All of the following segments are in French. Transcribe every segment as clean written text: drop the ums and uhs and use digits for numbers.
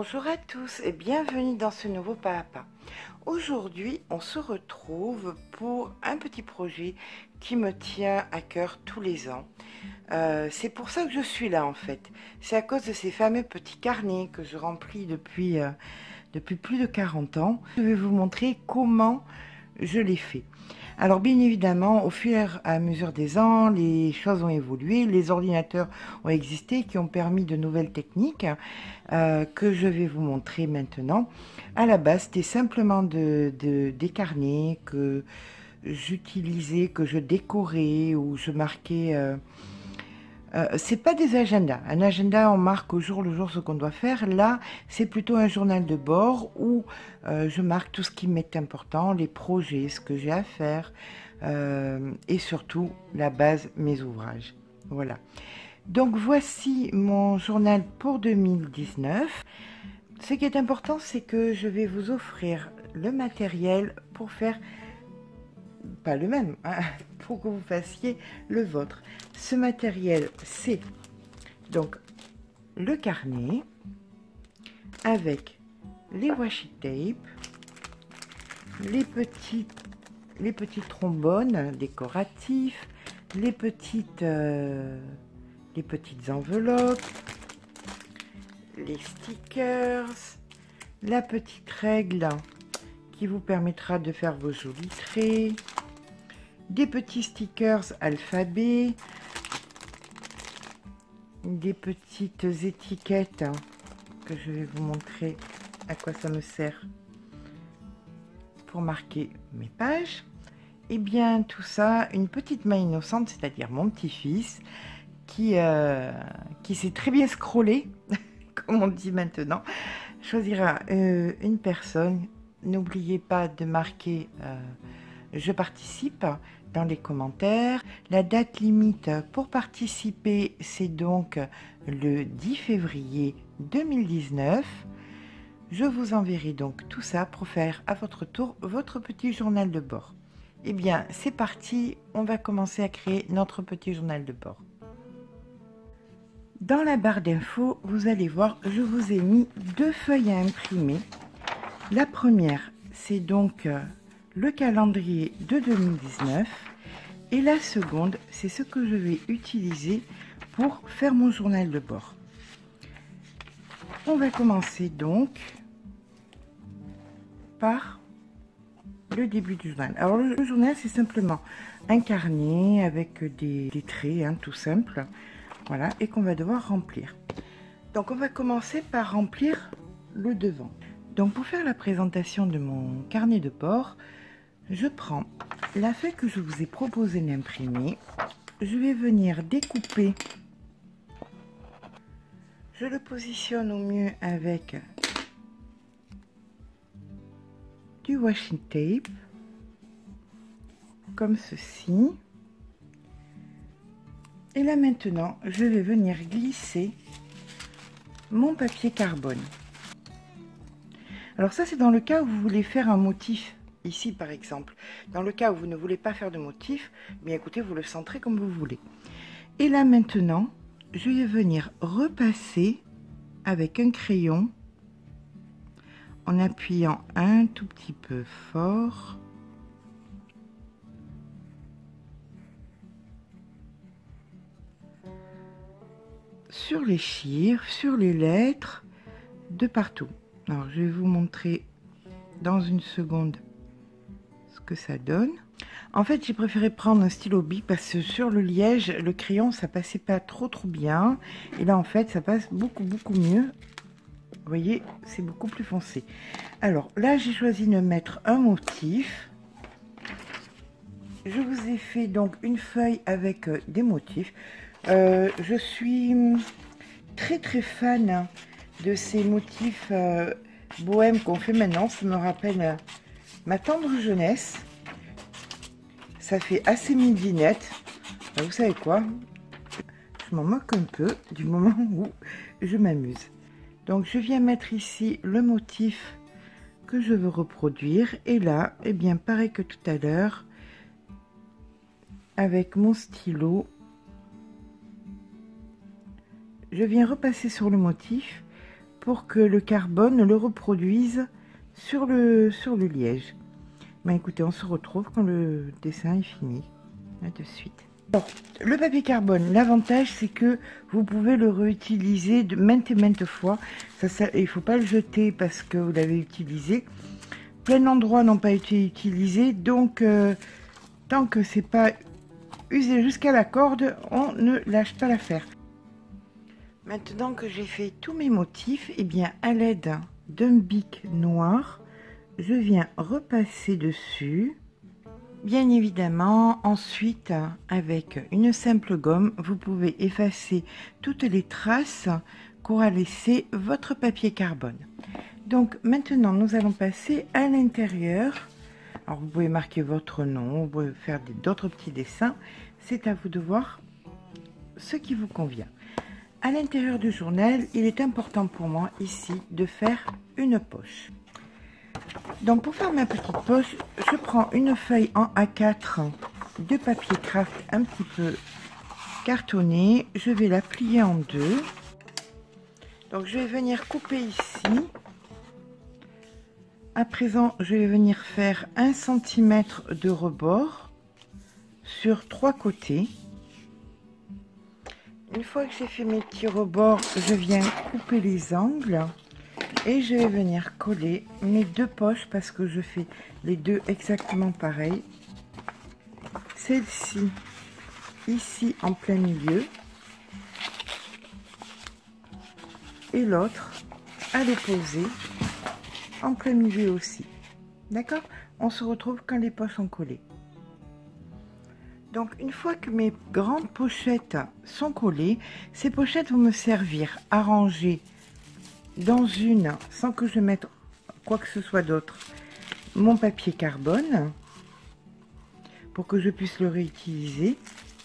Bonjour à tous et bienvenue dans ce nouveau pas à pas. Aujourd'hui, on se retrouve pour un petit projet qui me tient à cœur tous les ans. C'est pour ça que je suis là en fait. C'est à cause de ces fameux petits carnets que je remplis depuis plus de 40 ans. Je vais vous montrer comment je les fais. Alors bien évidemment, au fur et à mesure des ans, les choses ont évolué, les ordinateurs ont existé qui ont permis de nouvelles techniques que je vais vous montrer maintenant. À la base, c'était simplement des carnets que j'utilisais, que je décorais ou je marquais. C'est pas des agendas. Un agenda, on marque au jour le jour ce qu'on doit faire. Là, c'est plutôt un journal de bord où je marque tout ce qui m'est important, les projets, ce que j'ai à faire et surtout la base, mes ouvrages. Voilà. Donc voici mon journal pour 2019. Ce qui est important, c'est que je vais vous offrir le matériel pour faire pas le même, hein, pour que vous fassiez le vôtre. Ce matériel, c'est donc le carnet avec les washi tape, les petits trombones décoratifs, les petites enveloppes, les stickers, la petite règle qui vous permettra de faire vos jolis traits, des petits stickers alphabet, des petites étiquettes que je vais vous montrer à quoi ça me sert pour marquer mes pages. Et bien tout ça, une petite main innocente, c'est-à-dire mon petit-fils qui sait très bien scroller, comme on dit maintenant, choisira une personne. N'oubliez pas de marquer je participe dans les commentaires. La date limite pour participer, c'est donc le 10 février 2019. Je vous enverrai donc tout ça pour faire à votre tour votre petit journal de bord. Eh bien, c'est parti, on va commencer à créer notre petit journal de bord. Dans la barre d'infos, vous allez voir, je vous ai mis deux feuilles à imprimer. La première, c'est donc le calendrier de 2019 et la seconde, c'est ce que je vais utiliser pour faire mon journal de bord. On va commencer donc par le début du journal. Alors le journal, c'est simplement un carnet avec des traits, hein, tout simple, voilà, et qu'on va devoir remplir. Donc on va commencer par remplir le devant. Donc pour faire la présentation de mon carnet de bord, je prends la feuille que je vous ai proposé d'imprimer, je vais venir découper, je le positionne au mieux avec du washi tape, comme ceci. Et là maintenant, je vais venir glisser mon papier carbone. Alors ça, c'est dans le cas où vous voulez faire un motif. Ici, par exemple, dans le cas où vous ne voulez pas faire de motif, bien écoutez, vous le centrez comme vous voulez. Et là maintenant, je vais venir repasser avec un crayon en appuyant un tout petit peu fort. Sur les chiffres, sur les lettres, de partout. Alors, je vais vous montrer dans une seconde ce que ça donne. En fait, j'ai préféré prendre un stylo bic parce que sur le liège, le crayon, ça passait pas trop bien. Et là, en fait, ça passe beaucoup mieux. Vous voyez, c'est beaucoup plus foncé. Alors là, j'ai choisi de mettre un motif. Je vous ai fait donc une feuille avec des motifs. Je suis très fan de ces motifs bohèmes qu'on fait maintenant. Ça me rappelle ma tendre jeunesse. Ça fait assez midinette. Vous savez quoi? Je m'en moque un peu du moment où je m'amuse. Donc je viens mettre ici le motif que je veux reproduire. Et là, eh bien, pareil que tout à l'heure, avec mon stylo, je viens repasser sur le motif pour que le carbone le reproduise sur le liège. Ben écoutez, on se retrouve quand le dessin est fini. À de suite. Alors, le papier carbone, l'avantage c'est que vous pouvez le réutiliser de maintes et maintes fois. Il ne faut pas le jeter parce que vous l'avez utilisé. Plein d'endroits n'ont pas été utilisés, donc tant que c'est pas usé jusqu'à la corde, on ne lâche pas l'affaire. Maintenant que j'ai fait tous mes motifs, et bien à l'aide d'un bic noir, je viens repasser dessus. Bien évidemment, ensuite, avec une simple gomme, vous pouvez effacer toutes les traces qu'aura laissé votre papier carbone. Donc maintenant, nous allons passer à l'intérieur. Alors, vous pouvez marquer votre nom, vous pouvez faire d'autres petits dessins. C'est à vous de voir ce qui vous convient. À l'intérieur du journal, il est important pour moi ici de faire une poche. Donc pour faire ma petite poche, je prends une feuille en A4 de papier craft un petit peu cartonné. Je vais la plier en deux. Donc je vais venir couper ici. À présent, je vais venir faire 1 cm de rebord sur 3 côtés. Une fois que j'ai fait mes petits rebords, je viens couper les angles. Et je vais venir coller mes deux poches parce que je fais les deux exactement pareil. Celle-ci, ici en plein milieu. Et l'autre, à l'opposé, en plein milieu aussi. D'accord? On se retrouve quand les poches sont collées. Donc, une fois que mes grandes pochettes sont collées, ces pochettes vont me servir à ranger dans une, sans que je mette quoi que ce soit d'autre, mon papier carbone pour que je puisse le réutiliser.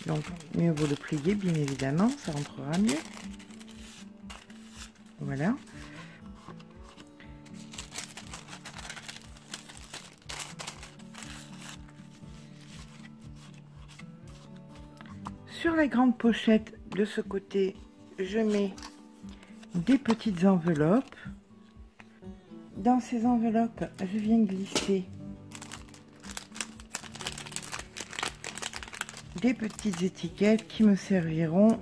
Donc mieux vaut le plier, bien évidemment, ça rentrera mieux. Voilà. Sur la grande pochette de ce côté, je mets des petites enveloppes. Dans ces enveloppes, je viens glisser des petites étiquettes qui me serviront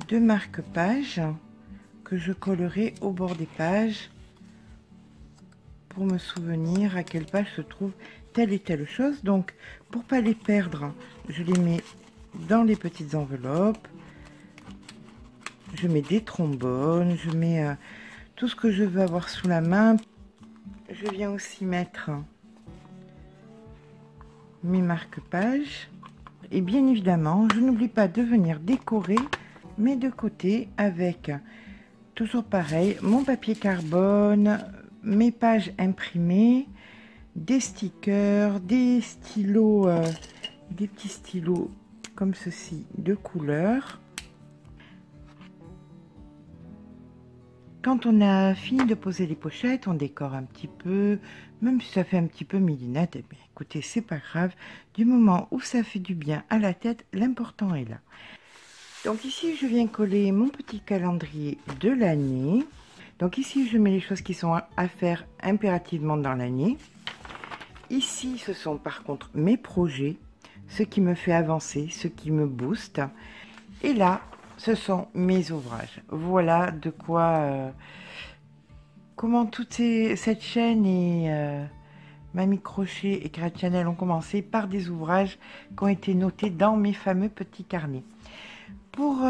de marque-page que je collerai au bord des pages pour me souvenir à quelle page se trouve telle et telle chose. Donc, pour pas les perdre, je les mets dans les petites enveloppes. Je mets des trombones, je mets tout ce que je veux avoir sous la main. Je viens aussi mettre mes marque-pages. Et bien évidemment, je n'oublie pas de venir décorer mes deux côtés avec, toujours pareil, mon papier carbone, mes pages imprimées, des stickers, des stylos, des petits stylos comme ceci de couleur. Quand on a fini de poser les pochettes, on décore un petit peu, même si ça fait un petit peu midinette, eh bien, écoutez, c'est pas grave. Du moment où ça fait du bien à la tête, l'important est là. Donc ici, je viens coller mon petit calendrier de l'année. Donc ici, je mets les choses qui sont à faire impérativement dans l'année. Ici, ce sont par contre mes projets, ce qui me fait avancer, ce qui me booste. Et là, ce sont mes ouvrages. Voilà de quoi, comment toute cette chaîne et Mamie Crochet et Créa Channel ont commencé par des ouvrages qui ont été notés dans mes fameux petits carnets. Pour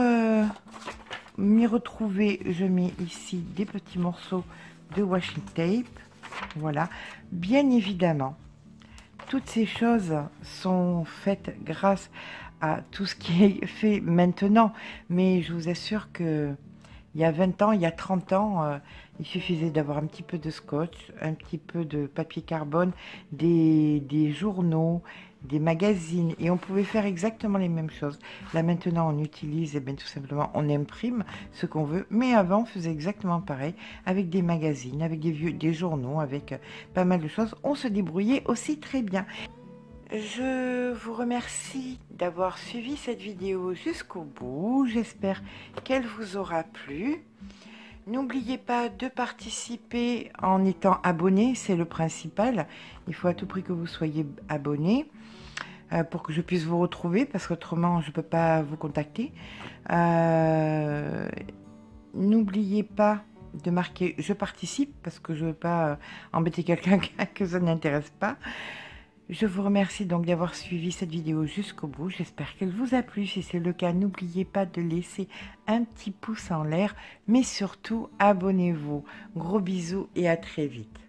m'y retrouver, je mets ici des petits morceaux de washi tape. Voilà, bien évidemment, toutes ces choses sont faites grâce à tout ce qui est fait maintenant, mais je vous assure que il y a 20 ans, il y a 30 ans, il suffisait d'avoir un petit peu de scotch, un petit peu de papier carbone, des journaux, des magazines, et on pouvait faire exactement les mêmes choses. Là maintenant, on utilise, et bien tout simplement, on imprime ce qu'on veut, mais avant, on faisait exactement pareil, avec des magazines, avec des journaux, avec pas mal de choses. On se débrouillait aussi très bien. Je vous remercie d'avoir suivi cette vidéo jusqu'au bout. J'espère qu'elle vous aura plu. N'oubliez pas de participer en étant abonné, c'est le principal. Il faut à tout prix que vous soyez abonné pour que je puisse vous retrouver, parce qu'autrement je ne peux pas vous contacter. N'oubliez pas de marquer « Je participe » parce que je ne veux pas embêter quelqu'un que ça n'intéresse pas. Je vous remercie donc d'avoir suivi cette vidéo jusqu'au bout. J'espère qu'elle vous a plu. Si c'est le cas, n'oubliez pas de laisser un petit pouce en l'air, mais surtout abonnez-vous. Gros bisous et à très vite.